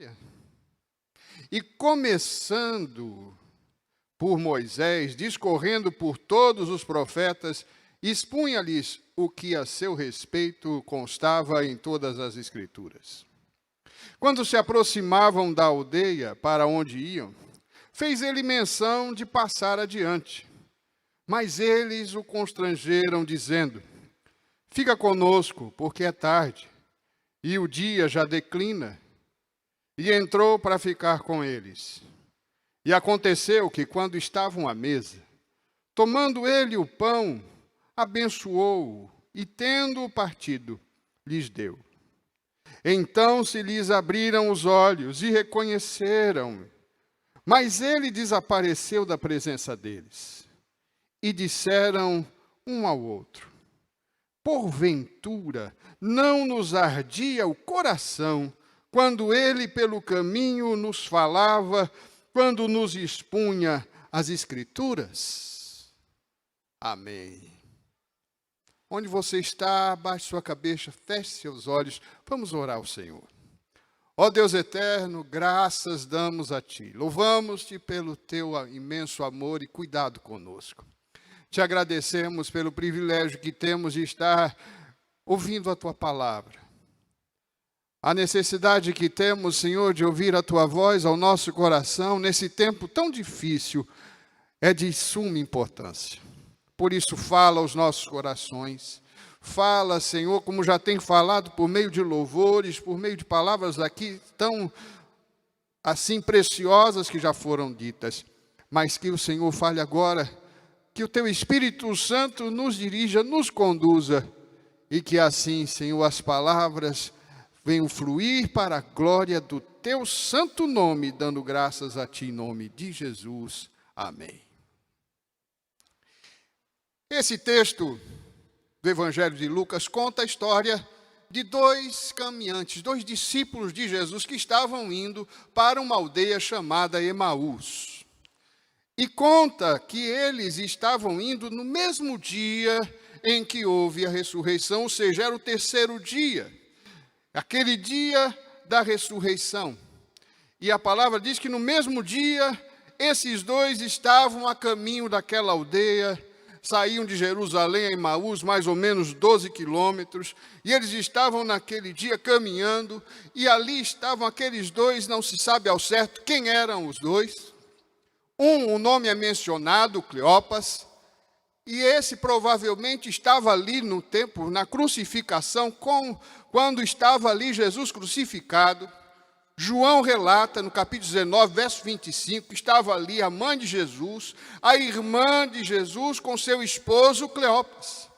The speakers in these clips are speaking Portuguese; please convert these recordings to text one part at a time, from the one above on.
história. E começando por Moisés, discorrendo por todos os profetas, expunha-lhes o que a seu respeito constava em todas as Escrituras. Quando se aproximavam da aldeia para onde iam, fez ele menção de passar adiante. Mas eles o constrangeram, dizendo: fica conosco, porque é tarde, e o dia já declina. E entrou para ficar com eles. E aconteceu que, quando estavam à mesa, tomando ele o pão, abençoou-o, e tendo-o partido, lhes deu. Então se lhes abriram os olhos e reconheceram. Mas ele desapareceu da presença deles. E disseram um ao outro: porventura não nos ardia o coração quando ele pelo caminho nos falava, quando nos expunha as Escrituras? Amém. Onde você está, abaixe sua cabeça, feche seus olhos, vamos orar ao Senhor. Ó Deus eterno, graças damos a Ti, louvamos-Te pelo Teu imenso amor e cuidado conosco. Te agradecemos pelo privilégio que temos de estar ouvindo a Tua palavra. A necessidade que temos, Senhor, de ouvir a Tua voz ao nosso coração nesse tempo tão difícil é de suma importância. Por isso, fala aos nossos corações. Fala, Senhor, como já tem falado, por meio de louvores, por meio de palavras aqui tão assim preciosas que já foram ditas. Mas que o Senhor fale agora, que o Teu Espírito Santo nos dirija, nos conduza. E que assim, Senhor, as palavras venham fluir para a glória do Teu santo nome, dando graças a Ti em nome de Jesus. Amém. Esse texto do Evangelho de Lucas conta a história de dois caminhantes, dois discípulos de Jesus que estavam indo para uma aldeia chamada Emaús. E conta que eles estavam indo no mesmo dia em que houve a ressurreição, ou seja, era o terceiro dia. Aquele dia da ressurreição. E a palavra diz que no mesmo dia, esses dois estavam a caminho daquela aldeia, saíam de Jerusalém a Emaús, mais ou menos 12 quilômetros, e eles estavam naquele dia caminhando, e ali estavam aqueles dois, não se sabe ao certo quem eram os dois. O nome é mencionado, Cleopas, e esse provavelmente estava ali no tempo, na crucificação, quando estava ali Jesus crucificado. João relata no capítulo 19, verso 25, estava ali a mãe de Jesus, a irmã de Jesus com seu esposo Cleopas.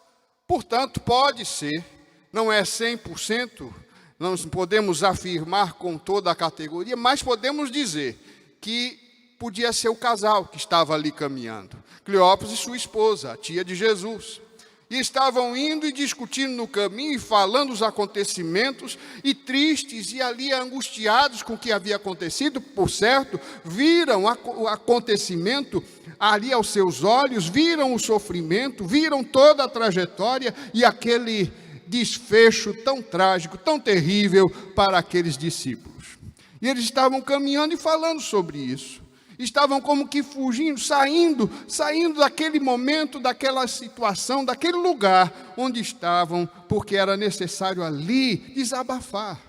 Portanto, pode ser, não é 100%, não podemos afirmar com toda a categoria, mas podemos dizer que podia ser o casal que estava ali caminhando. Cleopas e sua esposa, a tia de Jesus. E estavam indo e discutindo no caminho e falando os acontecimentos, e tristes e ali angustiados com o que havia acontecido. Por certo, viram o acontecimento ali aos seus olhos, viram o sofrimento, viram toda a trajetória e aquele desfecho tão trágico, tão terrível para aqueles discípulos. E eles estavam caminhando e falando sobre isso. Estavam como que fugindo, saindo daquele momento, daquela situação, daquele lugar onde estavam, porque era necessário ali desabafar.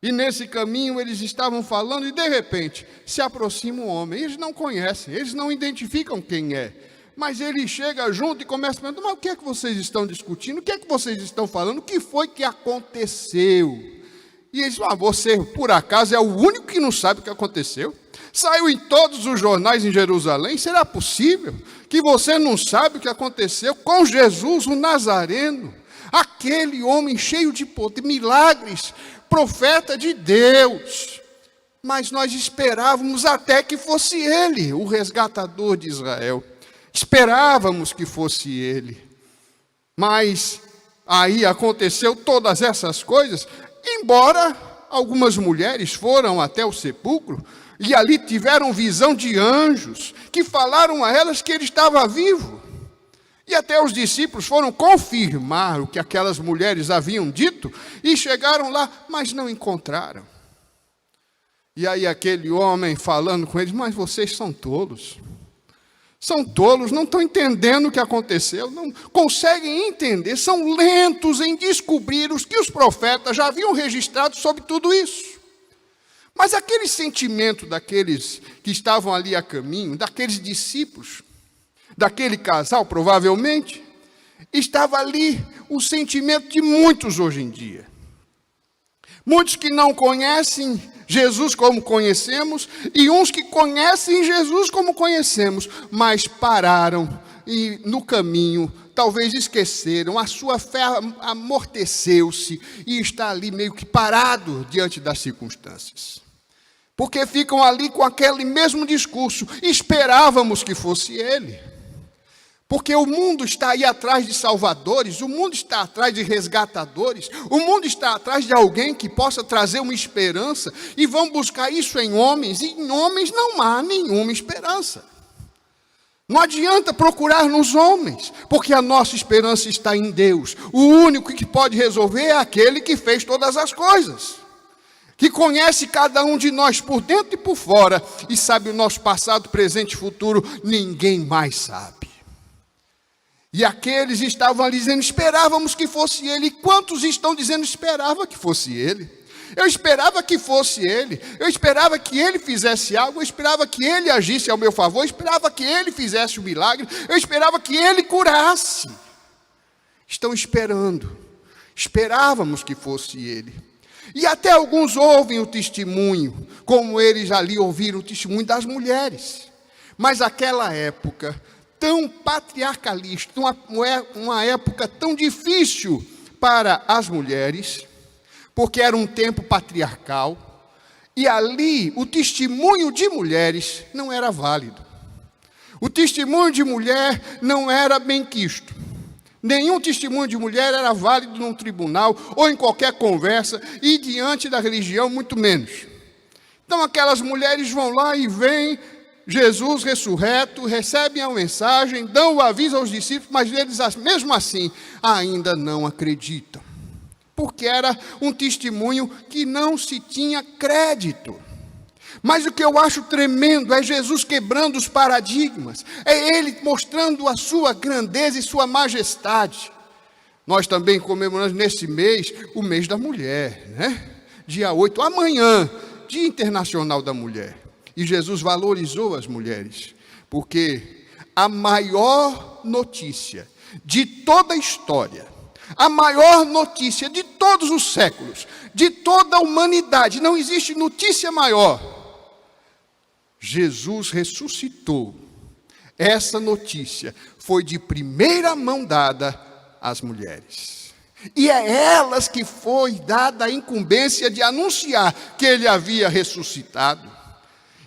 E nesse caminho eles estavam falando e de repente se aproxima um homem. Eles não conhecem, eles não identificam quem é. Mas ele chega junto e começa a perguntar: mas o que é que vocês estão discutindo? O que é que vocês estão falando? O que foi que aconteceu? E eles dizem: você por acaso é o único que não sabe o que aconteceu? Saiu em todos os jornais em Jerusalém. Será possível que você não sabe o que aconteceu com Jesus, o Nazareno? Aquele homem cheio de poder, milagres, profeta de Deus. Mas nós esperávamos até que fosse ele, o resgatador de Israel. Esperávamos que fosse ele. Mas aí aconteceu todas essas coisas, embora algumas mulheres foram até o sepulcro, e ali tiveram visão de anjos, que falaram a elas que ele estava vivo. E até os discípulos foram confirmar o que aquelas mulheres haviam dito, e chegaram lá, mas não encontraram. E aí aquele homem falando com eles: mas vocês são tolos. São tolos, não estão entendendo o que aconteceu, não conseguem entender, são lentos em descobrir os que os profetas já haviam registrado sobre tudo isso. Mas aquele sentimento daqueles que estavam ali a caminho, daqueles discípulos, daquele casal provavelmente, estava ali o sentimento de muitos hoje em dia. Muitos que não conhecem Jesus como conhecemos, e uns que conhecem Jesus como conhecemos, mas pararam e no caminho, talvez esqueceram, a sua fé amorteceu-se e está ali meio que parado diante das circunstâncias. Porque ficam ali com aquele mesmo discurso: esperávamos que fosse ele. Porque o mundo está aí atrás de salvadores, o mundo está atrás de resgatadores, o mundo está atrás de alguém que possa trazer uma esperança, e vão buscar isso em homens, e em homens não há nenhuma esperança. Não adianta procurar nos homens, porque a nossa esperança está em Deus. O único que pode resolver é aquele que fez todas as coisas, que conhece cada um de nós por dentro e por fora, e sabe o nosso passado, presente e futuro, ninguém mais sabe. E aqueles estavam ali dizendo: esperávamos que fosse ele. E quantos estão dizendo: esperava que fosse ele? Eu esperava que fosse ele. Eu esperava que ele fizesse algo. Eu esperava que ele agisse ao meu favor. Eu esperava que ele fizesse o milagre. Eu esperava que ele curasse. Estão esperando. Esperávamos que fosse ele. E até alguns ouvem o testemunho, como eles ali ouviram o testemunho das mulheres. Mas aquela época tão patriarcalista, uma época tão difícil para as mulheres, porque era um tempo patriarcal, e ali o testemunho de mulheres não era válido. O testemunho de mulher não era benquisto. Nenhum testemunho de mulher era válido num tribunal ou em qualquer conversa, e diante da religião muito menos. Então aquelas mulheres vão lá e veem Jesus ressurreto, recebem a mensagem, dão o aviso aos discípulos, mas eles mesmo assim ainda não acreditam, porque era um testemunho que não se tinha crédito. Mas o que eu acho tremendo é Jesus quebrando os paradigmas, é Ele mostrando a sua grandeza e sua majestade. Nós também comemoramos nesse mês o mês da mulher, né? Dia 8, amanhã, Dia Internacional da Mulher. E Jesus valorizou as mulheres, porque a maior notícia de toda a história, a maior notícia de todos os séculos, de toda a humanidade, não existe notícia maior. Jesus ressuscitou. Essa notícia foi de primeira mão dada às mulheres. E é elas que foi dada a incumbência de anunciar que ele havia ressuscitado.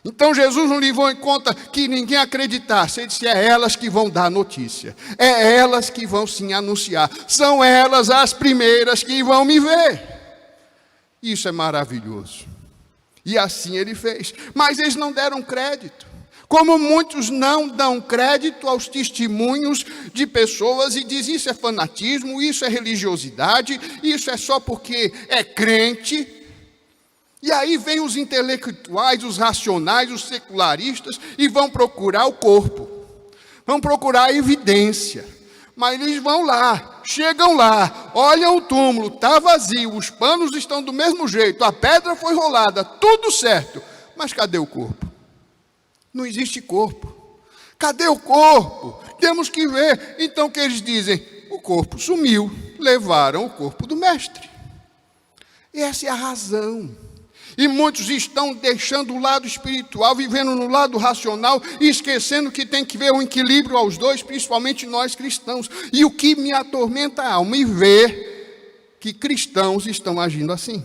Então Jesus não levou em conta que ninguém acreditasse. Ele disse: é elas que vão dar a notícia. É elas que vão sim anunciar. São elas as primeiras que vão me ver. Isso é maravilhoso. E assim ele fez. Mas eles não deram crédito. Como muitos não dão crédito aos testemunhos de pessoas e dizem: isso é fanatismo, isso é religiosidade, isso é só porque é crente. E aí vem os intelectuais, os racionais, os secularistas, e vão procurar o corpo, vão procurar a evidência. Mas eles vão lá, chegam lá, olham o túmulo, está vazio, os panos estão do mesmo jeito, a pedra foi rolada, tudo certo. Mas cadê o corpo? Não existe corpo. Cadê o corpo? Temos que ver. Então o que eles dizem? O corpo sumiu, levaram o corpo do mestre. E essa é a razão. E muitos estão deixando o lado espiritual, vivendo no lado racional e esquecendo que tem que ver um equilíbrio aos dois, principalmente nós cristãos. E o que me atormenta a alma é ver que cristãos estão agindo assim.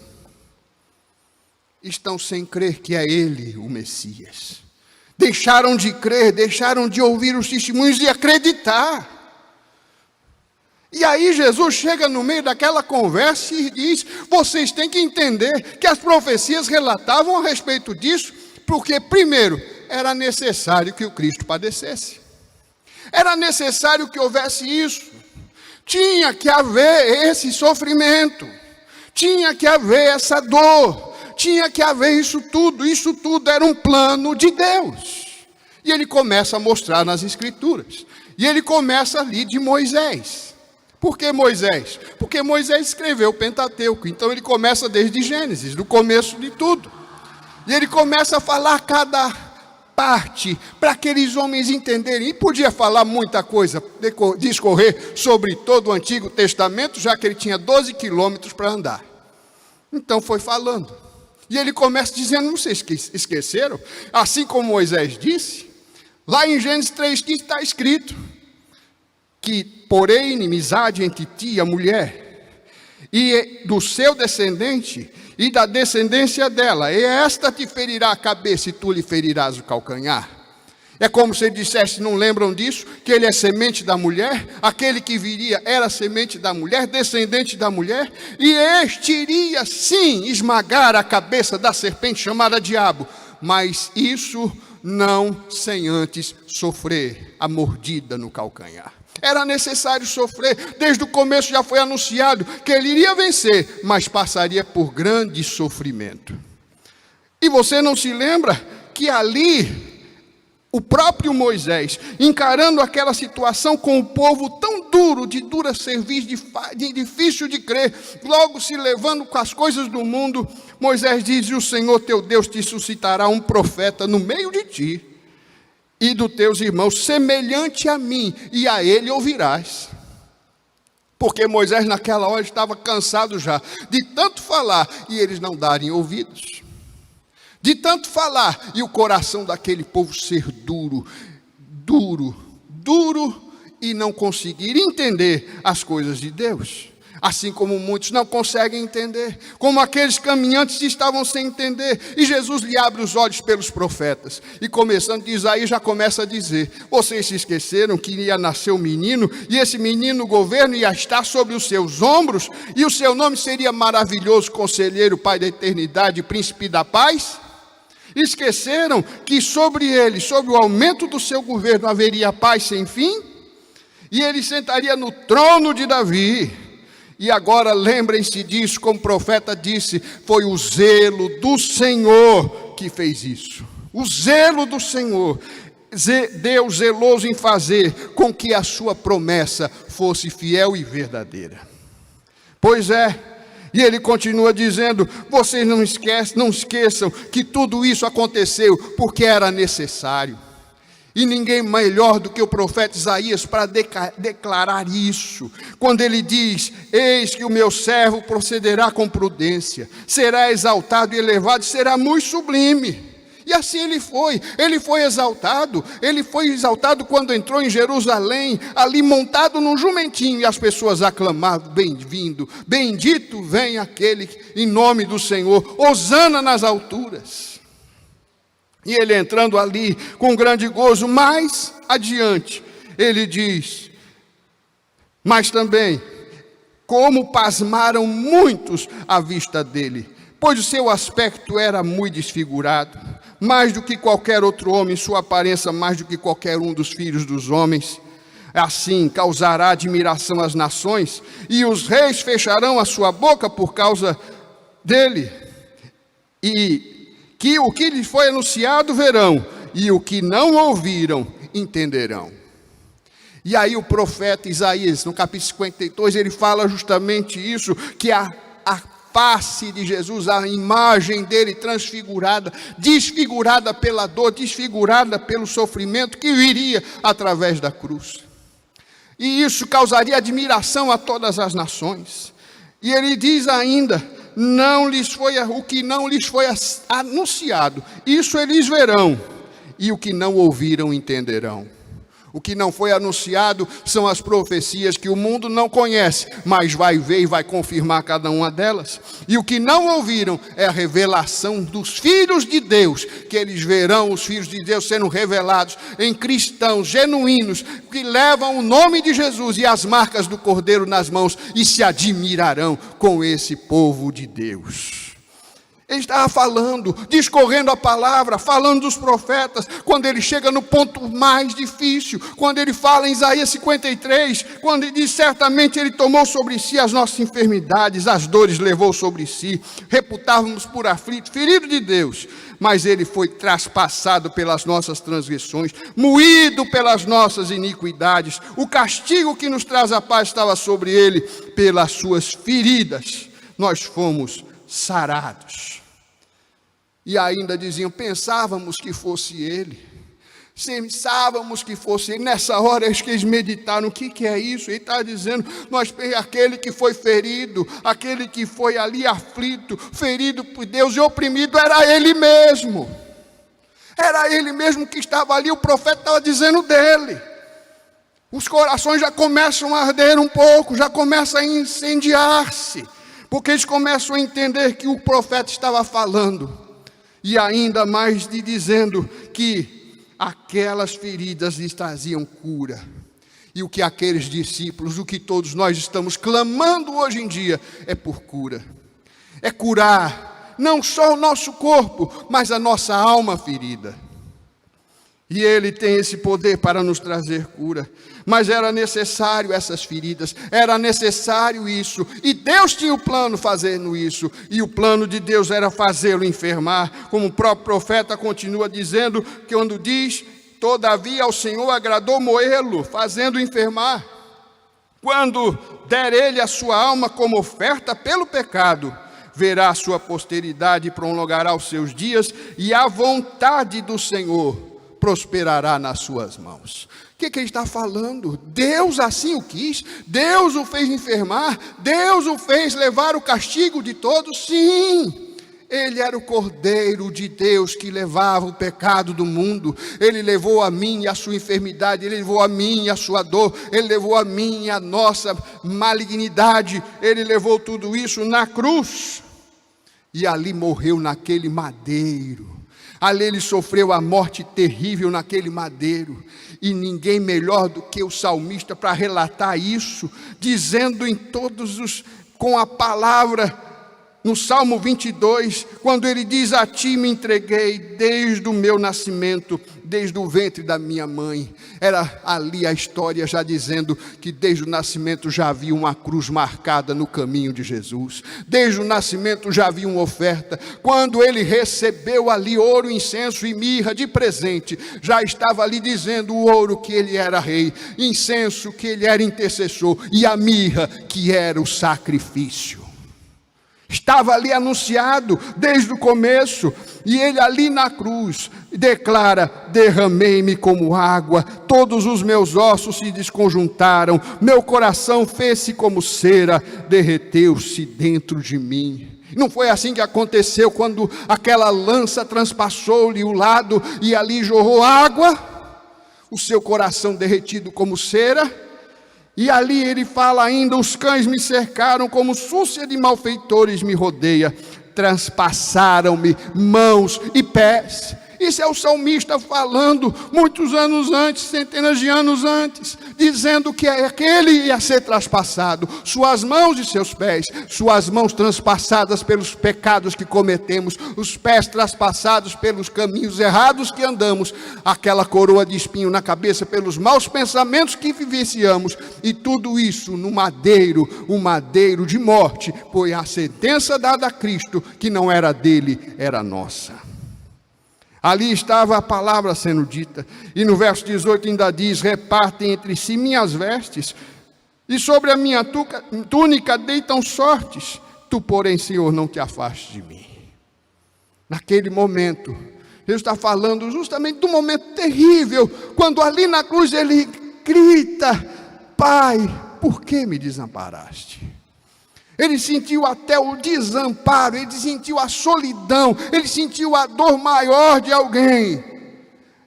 Estão sem crer que é Ele o Messias. Deixaram de crer, deixaram de ouvir os testemunhos e acreditar. E aí Jesus chega no meio daquela conversa e diz: vocês têm que entender que as profecias relatavam a respeito disso, porque primeiro, era necessário que o Cristo padecesse. Era necessário que houvesse isso. Tinha que haver esse sofrimento. Tinha que haver essa dor. tinha que haver isso tudo era um plano de Deus. E ele começa a mostrar nas Escrituras. E ele começa ali de Moisés. Por que Moisés? Porque Moisés escreveu o Pentateuco. Então ele começa desde Gênesis, do começo de tudo. E ele começa a falar cada parte, para aqueles homens entenderem. E podia falar muita coisa, discorrer sobre todo o Antigo Testamento, já que ele tinha 12 quilômetros para andar. Então foi falando. E ele começa dizendo, não sei se esqueceram, assim como Moisés disse, lá em Gênesis 3 está escrito que porém inimizade entre ti e a mulher, e do seu descendente e da descendência dela, e esta te ferirá a cabeça e tu lhe ferirás o calcanhar. É como se ele dissesse, não lembram disso? Que ele é semente da mulher, aquele que viria era semente da mulher, descendente da mulher, e este iria sim esmagar a cabeça da serpente chamada diabo, mas isso não sem antes sofrer a mordida no calcanhar. Era necessário sofrer, desde o começo já foi anunciado que ele iria vencer, mas passaria por grande sofrimento. E você não se lembra que ali o próprio Moisés, encarando aquela situação com o povo tão duro, de dura cerviz, de difícil de crer, logo se levando com as coisas do mundo, Moisés diz, o Senhor teu Deus te suscitará um profeta no meio de ti, e dos teus irmãos, semelhante a mim, e a ele ouvirás. Porque Moisés naquela hora estava cansado já, de tanto falar, e eles não darem ouvidos. De tanto falar, e o coração daquele povo ser duro, e não conseguir entender as coisas de Deus. Assim como muitos não conseguem entender, como aqueles caminhantes que estavam sem entender, e Jesus lhe abre os olhos pelos profetas, e começando de Isaías já começa a dizer, vocês se esqueceram que ia nascer um menino, e esse menino o governo ia estar sobre os seus ombros, e o seu nome seria maravilhoso, conselheiro, pai da eternidade, príncipe da paz? Esqueceram que sobre ele, sobre o aumento do seu governo, haveria paz sem fim, e ele sentaria no trono de Davi. E agora lembrem-se disso, como o profeta disse, foi o zelo do Senhor que fez isso. O zelo do Senhor, Deus zeloso em fazer com que a sua promessa fosse fiel e verdadeira. Pois é, e ele continua dizendo, vocês não esqueçam que tudo isso aconteceu porque era necessário. E ninguém melhor do que o profeta Isaías para declarar isso. Quando ele diz, eis que o meu servo procederá com prudência, será exaltado e elevado, será muito sublime. E assim ele foi exaltado quando entrou em Jerusalém, ali montado num jumentinho, e as pessoas aclamavam, bem-vindo, bendito vem aquele em nome do Senhor, hosana nas alturas. E ele entrando ali com grande gozo, mais adiante, ele diz, mas também, como pasmaram muitos à vista dele, pois o seu aspecto era muito desfigurado, mais do que qualquer outro homem, sua aparência mais do que qualquer um dos filhos dos homens. Assim causará admiração às nações, e os reis fecharão a sua boca por causa dele, e que o que lhes foi anunciado verão, e o que não ouviram entenderão. E aí o profeta Isaías, no capítulo 52, ele fala justamente isso, que a face de Jesus, a imagem dele transfigurada, desfigurada pela dor, desfigurada pelo sofrimento que viria através da cruz. E isso causaria admiração a todas as nações. E ele diz ainda, o que não lhes foi anunciado, isso eles verão, e o que não ouviram entenderão. O que não foi anunciado são as profecias que o mundo não conhece, mas vai ver e vai confirmar cada uma delas. E o que não ouviram é a revelação dos filhos de Deus, que eles verão os filhos de Deus sendo revelados em cristãos genuínos, que levam o nome de Jesus e as marcas do Cordeiro nas mãos e se admirarão com esse povo de Deus. Ele estava falando, discorrendo a palavra, falando dos profetas, quando ele chega no ponto mais difícil, quando ele fala em Isaías 53, quando ele diz, certamente ele tomou sobre si as nossas enfermidades, as dores levou sobre si, reputávamos por aflito, ferido de Deus, mas ele foi traspassado pelas nossas transgressões, moído pelas nossas iniquidades, o castigo que nos traz a paz estava sobre ele, pelas suas feridas, nós fomos sarados. E ainda diziam, pensávamos que fosse ele, pensávamos que fosse ele. Nessa hora eles meditaram, o que é isso? Ele está dizendo, aquele que foi ferido, aquele que foi ali aflito, ferido por Deus e oprimido, era ele mesmo. Era ele mesmo que estava ali, o profeta estava dizendo dele. Os corações já começam a arder um pouco, já começam a incendiar-se, porque eles começam a entender que o profeta estava falando. E ainda mais dizendo que aquelas feridas lhes traziam cura. E o que aqueles discípulos, o que todos nós estamos clamando hoje em dia, é por cura. É curar não só o nosso corpo, mas a nossa alma ferida. E Ele tem esse poder para nos trazer cura. Mas era necessário essas feridas, era necessário isso. E Deus tinha o plano fazendo isso. E o plano de Deus era fazê-lo enfermar. Como o próprio profeta continua dizendo, que quando diz, todavia ao Senhor agradou moê-lo, fazendo enfermar. Quando der ele a sua alma como oferta pelo pecado, verá a sua posteridade e prolongará os seus dias, e a vontade do Senhor prosperará nas suas mãos. O que ele está falando? Deus assim o quis, Deus o fez enfermar, Deus o fez levar o castigo de todos, sim. Ele era o Cordeiro de Deus que levava o pecado do mundo. Ele levou a mim e a sua enfermidade, Ele levou a mim e a sua dor, Ele levou a mim e a nossa malignidade, Ele levou tudo isso na cruz. E ali morreu naquele madeiro. Ali ele sofreu a morte terrível naquele madeiro. E ninguém melhor do que o salmista para relatar isso, dizendo com a palavra, no Salmo 22, quando ele diz, a ti me entreguei desde o meu nascimento, desde o ventre da minha mãe. Era ali a história já dizendo que desde o nascimento já havia uma cruz marcada no caminho de Jesus. Desde o nascimento já havia uma oferta. Quando ele recebeu ali ouro, incenso e mirra de presente, já estava ali dizendo o ouro que ele era rei, incenso que ele era intercessor e a mirra que era o sacrifício. Estava ali anunciado desde o começo, e ele ali na cruz declara, derramei-me como água, todos os meus ossos se desconjuntaram, meu coração fez-se como cera, derreteu-se dentro de mim. Não foi assim que aconteceu quando aquela lança transpassou-lhe o lado e ali jorrou água, o seu coração derretido como cera. E ali ele fala ainda, os cães me cercaram, como súcia de malfeitores me rodeia, transpassaram-me mãos e pés. Isso é o salmista falando muitos anos antes, centenas de anos antes, dizendo que aquele ia ser traspassado, suas mãos e seus pés, suas mãos transpassadas pelos pecados que cometemos, os pés transpassados pelos caminhos errados que andamos, aquela coroa de espinho na cabeça pelos maus pensamentos que vivenciamos, e tudo isso no madeiro, um madeiro de morte, foi a sentença dada a Cristo, que não era dele, era nossa. Ali estava a palavra sendo dita, e no verso 18 ainda diz, repartem entre si minhas vestes, e sobre a minha túnica deitam sortes, tu porém, Senhor, não te afastes de mim. Naquele momento, Deus está falando justamente do momento terrível, quando ali na cruz ele grita, Pai, por que me desamparaste? Ele sentiu até o desamparo, ele sentiu a solidão, ele sentiu a dor maior de alguém.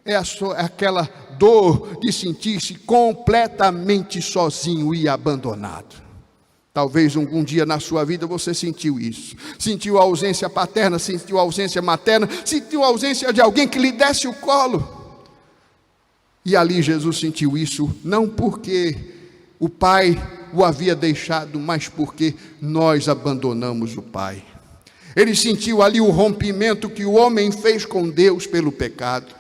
É aquela dor de sentir-se completamente sozinho e abandonado. Talvez algum dia na sua vida você sentiu isso. Sentiu a ausência paterna, sentiu a ausência materna, sentiu a ausência de alguém que lhe desse o colo. E ali Jesus sentiu isso, não porque o Pai o havia deixado, mas porque nós abandonamos o Pai. Ele sentiu ali o rompimento que o homem fez com Deus pelo pecado.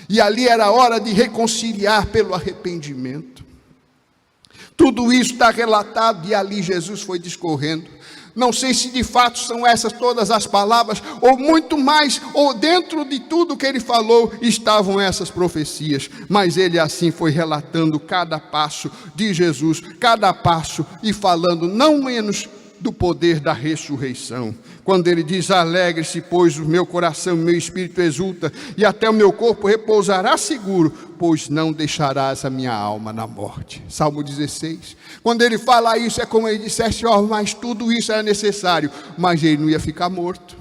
E ali era hora de reconciliar pelo arrependimento. Tudo isso está relatado e ali Jesus foi discorrendo. Não sei se de fato são essas todas as palavras, ou muito mais, ou dentro de tudo que ele falou estavam essas profecias. Mas ele assim foi relatando cada passo de Jesus, cada passo, e falando não menos do poder da ressurreição. Quando ele diz: alegre-se, pois o meu coração e o meu espírito exulta, e até o meu corpo repousará seguro, pois não deixarás a minha alma na morte. Salmo 16. Quando ele fala isso, é como ele dissesse: mas tudo isso era necessário, mas ele não ia ficar morto.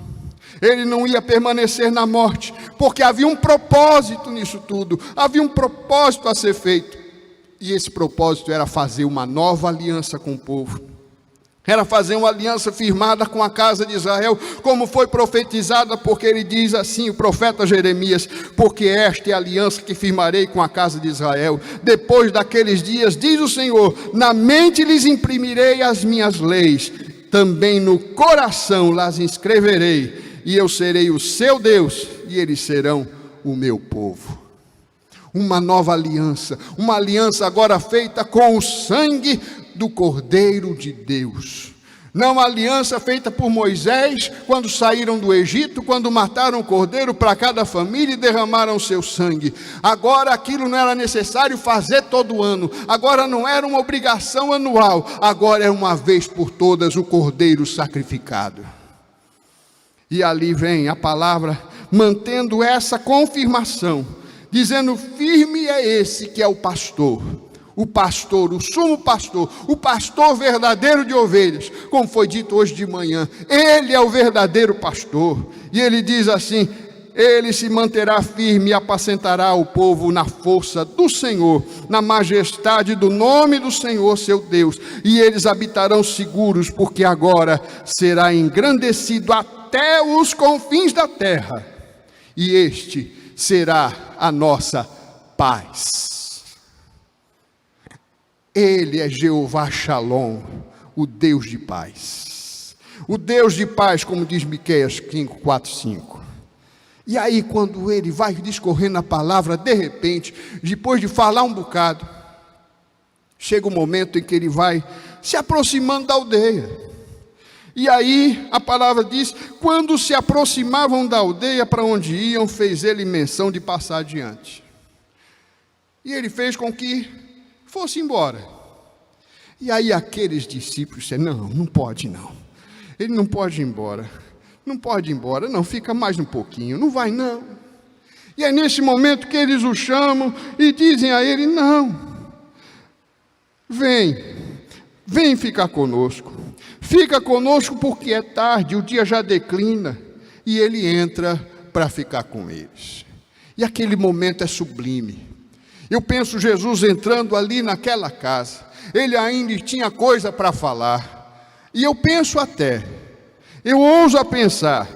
Ele não ia permanecer na morte, porque havia um propósito nisso tudo, havia um propósito a ser feito, e esse propósito era fazer uma nova aliança com o povo. Era fazer uma aliança firmada com a casa de Israel, como foi profetizada, porque ele diz assim, o profeta Jeremias: porque esta é a aliança que firmarei com a casa de Israel. Depois daqueles dias, diz o Senhor, na mente lhes imprimirei as minhas leis, também no coração las inscreverei, e eu serei o seu Deus, e eles serão o meu povo. Uma nova aliança, uma aliança agora feita com o sangue do Cordeiro de Deus. Não a aliança feita por Moisés quando saíram do Egito, quando mataram o cordeiro para cada família e derramaram seu sangue. Agora aquilo não era necessário fazer todo ano, agora não era uma obrigação anual, agora é uma vez por todas o cordeiro sacrificado. E ali vem a palavra mantendo essa confirmação, dizendo: firme é esse que é o pastor, o sumo pastor, o pastor verdadeiro de ovelhas, como foi dito hoje de manhã. Ele é o verdadeiro pastor, e ele diz assim: ele se manterá firme e apacentará o povo na força do Senhor, na majestade do nome do Senhor seu Deus, e eles habitarão seguros, porque agora será engrandecido até os confins da terra, e este será a nossa paz. Ele é Jeová Shalom, o Deus de paz. O Deus de paz, como diz Miqueias 5, 4, 5. E aí, quando ele vai discorrendo a palavra, de repente, depois de falar um bocado, chega um momento em que ele vai se aproximando da aldeia. E aí, a palavra diz: quando se aproximavam da aldeia para onde iam, fez ele menção de passar adiante. E ele fez com que fosse embora. E aí aqueles discípulos disseram: não pode não. Ele não pode ir embora. Não pode ir embora, não, fica mais um pouquinho, não vai não. E é nesse momento que eles o chamam e dizem a ele: não, vem ficar conosco. Fica conosco porque é tarde, o dia já declina. E ele entra para ficar com eles. E aquele momento é sublime. Eu penso Jesus entrando ali naquela casa. Ele ainda tinha coisa para falar. E eu penso eu ouso a pensar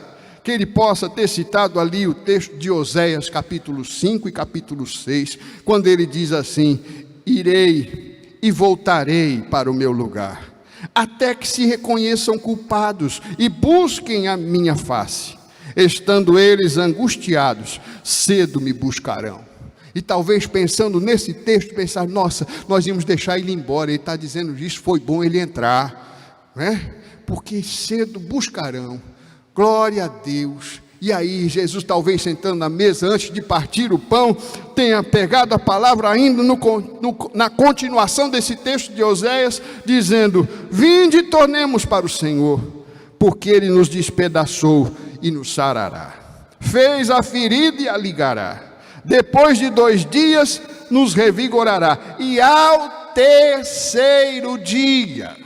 que ele possa ter citado ali o texto de Oséias capítulo 5 e capítulo 6, quando ele diz assim: irei e voltarei para o meu lugar, até que se reconheçam culpados e busquem a minha face. Estando eles angustiados, cedo me buscarão. E talvez pensando nesse texto, pensar: nossa, nós íamos deixar ele embora. Ele está dizendo isso, foi bom ele entrar, né? Porque cedo buscarão. Glória a Deus. E aí Jesus, talvez sentando na mesa antes de partir o pão, tenha pegado a palavra ainda na continuação desse texto de Oséias, dizendo: vinde e tornemos para o Senhor, porque Ele nos despedaçou e nos sarará. Fez a ferida e a ligará. Depois de 2 dias nos revigorará. E ao terceiro dia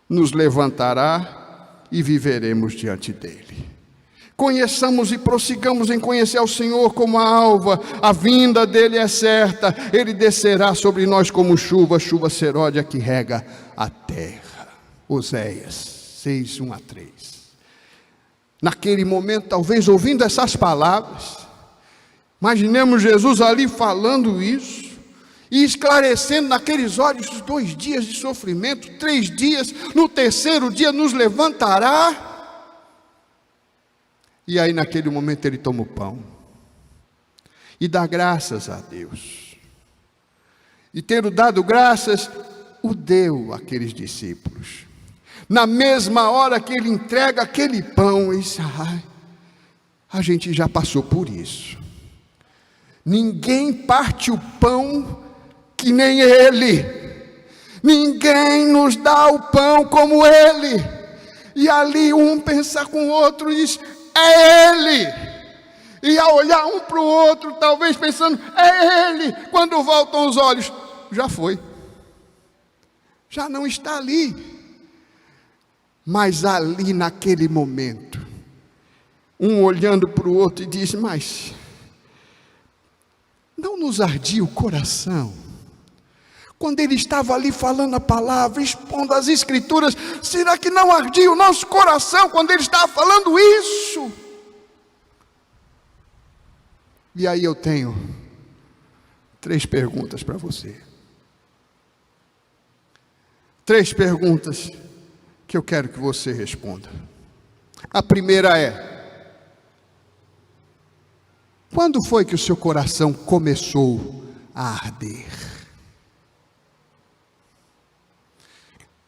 nos levantará e viveremos diante dele. Conheçamos e prossigamos em conhecer ao Senhor como a alva. A vinda dele é certa. Ele descerá sobre nós como chuva, chuva seródia que rega a terra. Oséias 6, 1 a 3. Naquele momento, talvez ouvindo essas palavras, imaginemos Jesus ali falando isso e esclarecendo naqueles olhos os 2 dias de sofrimento, 3 dias, no terceiro dia nos levantará. E aí naquele momento ele toma o pão e dá graças a Deus. E tendo dado graças, o deu àqueles discípulos. Na mesma hora que ele entrega aquele pão, ele diz: a gente já passou por isso. Ninguém parte o pão que nem ele. Ninguém nos dá o pão como ele. E ali um pensa com o outro e diz: é ele. E a olhar um para o outro, talvez pensando: é ele. Quando voltam os olhos, já foi. Já não está ali. Mas ali naquele momento, um olhando para o outro e diz: mas não nos ardia o coração? Quando ele estava ali falando a palavra, expondo as escrituras, será que não ardia o nosso coração quando ele estava falando isso? E aí eu tenho 3 perguntas para você. 3 perguntas que eu quero que você responda. A primeira é: quando foi que o seu coração começou a arder?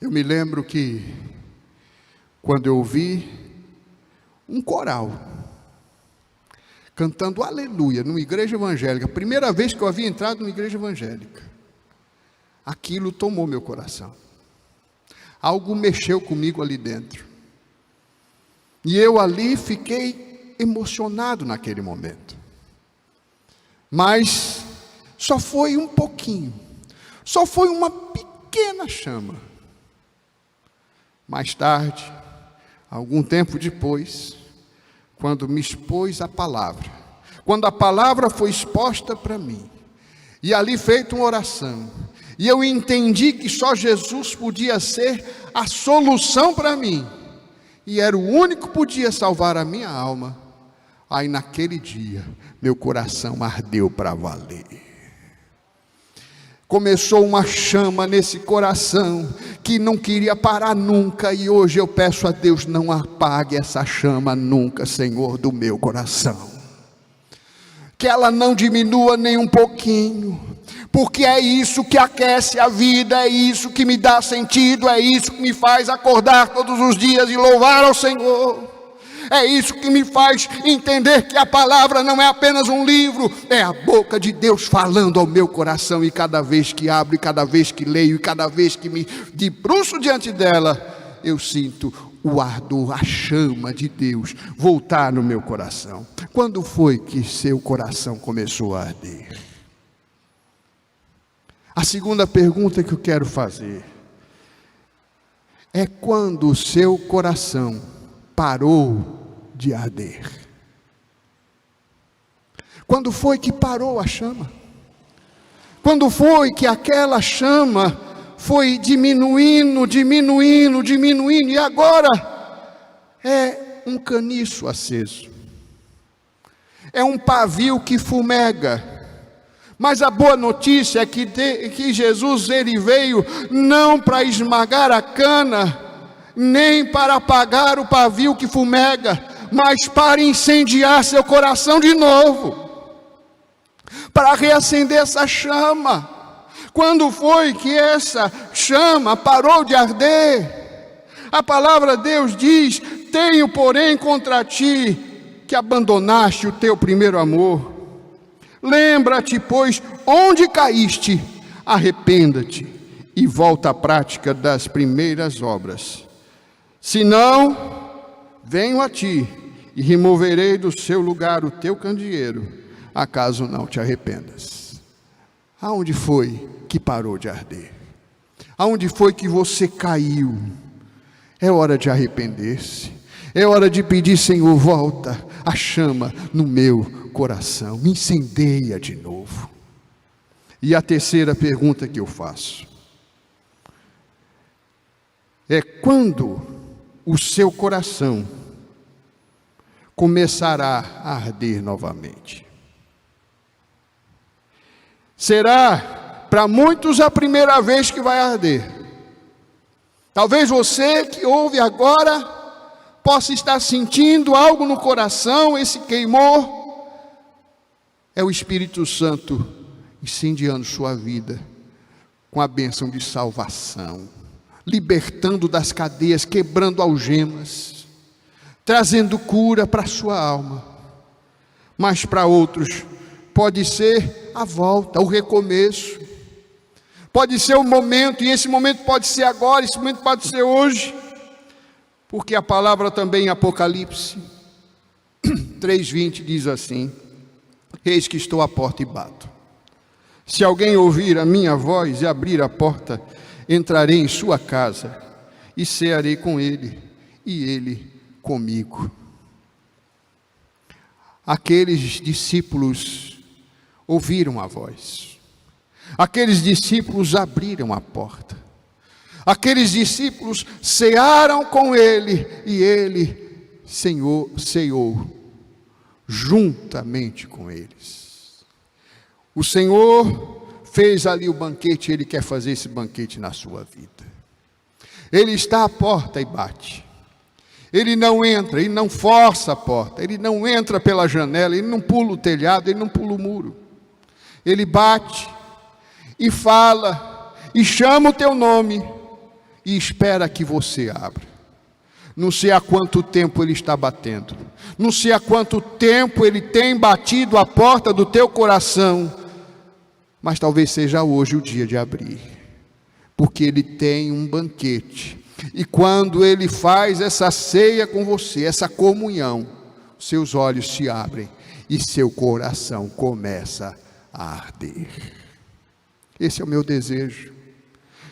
Eu me lembro que quando eu ouvi um coral cantando aleluia numa igreja evangélica, primeira vez que eu havia entrado numa igreja evangélica, aquilo tomou meu coração. Algo mexeu comigo ali dentro. E eu ali fiquei emocionado naquele momento. Mas só foi um pouquinho. Só foi uma pequena chama. Mais tarde, algum tempo depois, quando me expôs a palavra, quando a palavra foi exposta para mim, e ali feita uma oração, e eu entendi que só Jesus podia ser a solução para mim, e era o único que podia salvar a minha alma. Aí naquele dia, meu coração ardeu para valer. Começou uma chama nesse coração, que não queria parar nunca, e hoje eu peço a Deus: não apague essa chama nunca, Senhor, do meu coração. Que ela não diminua nem um pouquinho, porque é isso que aquece a vida, é isso que me dá sentido, é isso que me faz acordar todos os dias e louvar ao Senhor. É isso que me faz entender que a palavra não é apenas um livro, é a boca de Deus falando ao meu coração, e cada vez que abro, e cada vez que leio, e cada vez que me debruço diante dela, eu sinto o ardor, a chama de Deus voltar no meu coração. Quando foi que seu coração começou a arder? A segunda pergunta que eu quero fazer é: quando o seu coração parou de arder? Quando foi que parou a chama? Quando foi que aquela chama foi diminuindo, e agora é um caniço aceso, é um pavio que fumega? Mas a boa notícia é que Jesus, ele veio não para esmagar a cana, nem para apagar o pavio que fumega, mas para incendiar seu coração de novo, para reacender essa chama. Quando foi que essa chama parou de arder? A palavra de Deus diz: tenho porém contra ti que abandonaste o teu primeiro amor. Lembra-te, pois, onde caíste, arrependa-te e volta à prática das primeiras obras. Senão, venho a ti e removerei do seu lugar o teu candeeiro, acaso não te arrependas. Aonde foi que parou de arder? Aonde foi que você caiu? É hora de arrepender-se. É hora de pedir: Senhor, volta a chama no meu coração, me incendeia de novo. E a terceira pergunta que eu faço é: quando o seu coração começará a arder novamente? Será para muitos a primeira vez que vai arder. Talvez você que ouve agora possa estar sentindo algo no coração, esse queimor, é o Espírito Santo incendiando sua vida com a bênção de salvação, libertando das cadeias, quebrando algemas, trazendo cura para a sua alma. Mas para outros pode ser a volta, o recomeço, pode ser o momento, e esse momento pode ser agora, esse momento pode ser hoje, porque a palavra também em Apocalipse 3:20 diz assim: eis que estou à porta e bato. Se alguém ouvir a minha voz e abrir a porta, entrarei em sua casa e cearei com ele e ele comigo. Aqueles discípulos ouviram a voz, aqueles discípulos abriram a porta, aqueles discípulos cearam com ele e ele ceou juntamente com eles. O Senhor fez ali o banquete, Ele quer fazer esse banquete na sua vida. Ele está à porta e bate. Ele não entra, Ele não força a porta, Ele não entra pela janela, Ele não pula o telhado, Ele não pula o muro. Ele bate e fala, e chama o teu nome, e espera que você abra. Não sei há quanto tempo Ele está batendo, não sei há quanto tempo Ele tem batido a porta do teu coração, mas talvez seja hoje o dia de abrir, porque Ele tem um banquete, e quando Ele faz essa ceia com você, essa comunhão, seus olhos se abrem, e seu coração começa a arder. Esse é o meu desejo,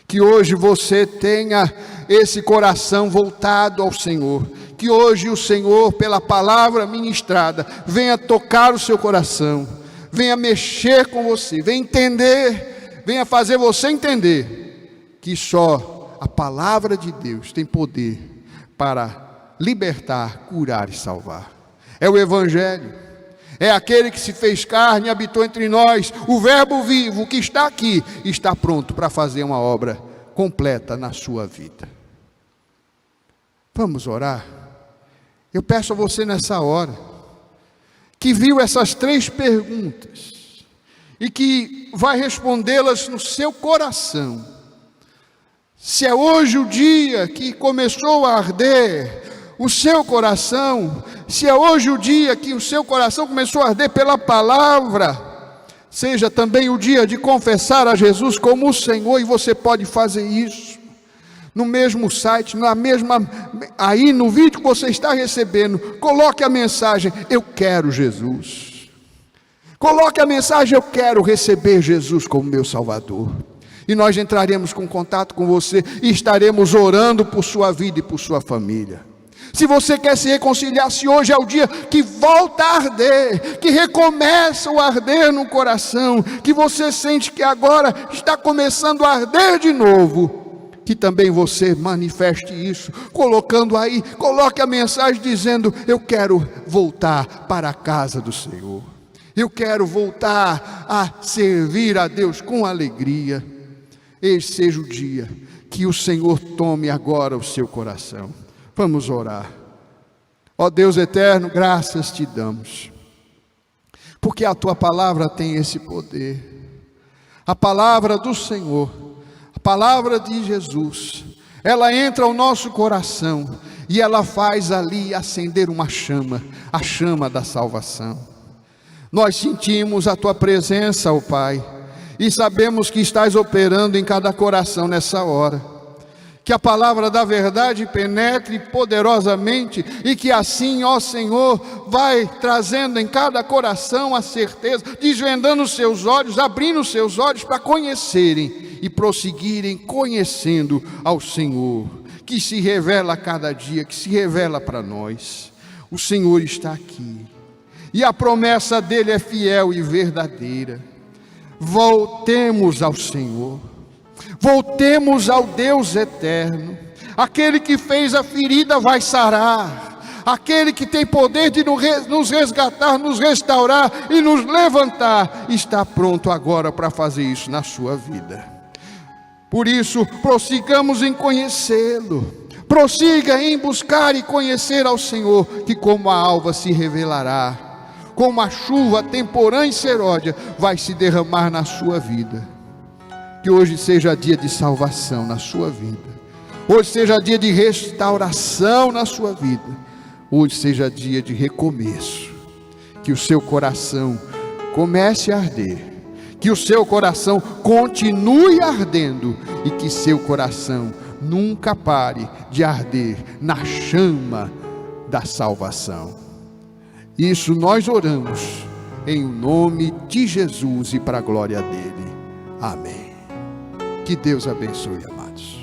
que hoje você tenha esse coração voltado ao Senhor, que hoje o Senhor, pela palavra ministrada, venha tocar o seu coração, venha mexer com você, venha entender, venha fazer você entender que só a palavra de Deus tem poder para libertar, curar e salvar. É o Evangelho, é aquele que se fez carne e habitou entre nós, o Verbo vivo que está aqui, está pronto para fazer uma obra completa na sua vida. Vamos orar? Eu peço a você nessa hora, que viu essas 3 perguntas, e que vai respondê-las no seu coração, se é hoje o dia que começou a arder o seu coração, se é hoje o dia que o seu coração começou a arder pela palavra, seja também o dia de confessar a Jesus como o Senhor, e você pode fazer isso no mesmo site, aí no vídeo que você está recebendo, coloque a mensagem: eu quero Jesus. Coloque a mensagem: eu quero receber Jesus como meu Salvador. E nós entraremos com contato com você e estaremos orando por sua vida e por sua família. Se você quer se reconciliar, se hoje é o dia que volta a arder, que recomeça o arder no coração, que você sente que agora está começando a arder de novo, que também você manifeste isso, colocando aí, coloque a mensagem dizendo: eu quero voltar para a casa do Senhor, eu quero voltar a servir a Deus com alegria. Esse seja o dia que o Senhor tome agora o seu coração. Vamos orar. Ó Deus eterno, graças te damos, porque a tua palavra tem esse poder, a palavra do Senhor, a palavra de Jesus, ela entra ao nosso coração e ela faz ali acender uma chama, a chama da salvação. Nós sentimos a tua presença, ó Pai, e sabemos que estás operando em cada coração nessa hora. Que a palavra da verdade penetre poderosamente e que assim, ó Senhor, vai trazendo em cada coração a certeza, desvendando os seus olhos, abrindo os seus olhos para conhecerem e prosseguirem conhecendo ao Senhor, que se revela a cada dia, que se revela para nós. O Senhor está aqui e a promessa dele é fiel e verdadeira. Voltemos ao Senhor. Voltemos ao Deus eterno. Aquele que fez a ferida vai sarar. Aquele que tem poder de nos resgatar, nos restaurar e nos levantar, está pronto agora para fazer isso na sua vida. Por isso, prossigamos em conhecê-lo. Prossiga em buscar e conhecer ao Senhor, que como a alva se revelará, como a chuva temporã e seródia vai se derramar na sua vida. Que hoje seja dia de salvação na sua vida. Hoje seja dia de restauração na sua vida. Hoje seja dia de recomeço. Que o seu coração comece a arder. Que o seu coração continue ardendo. E que seu coração nunca pare de arder na chama da salvação. Isso nós oramos em nome de Jesus e para a glória dele. Amém. Que Deus abençoe, amados.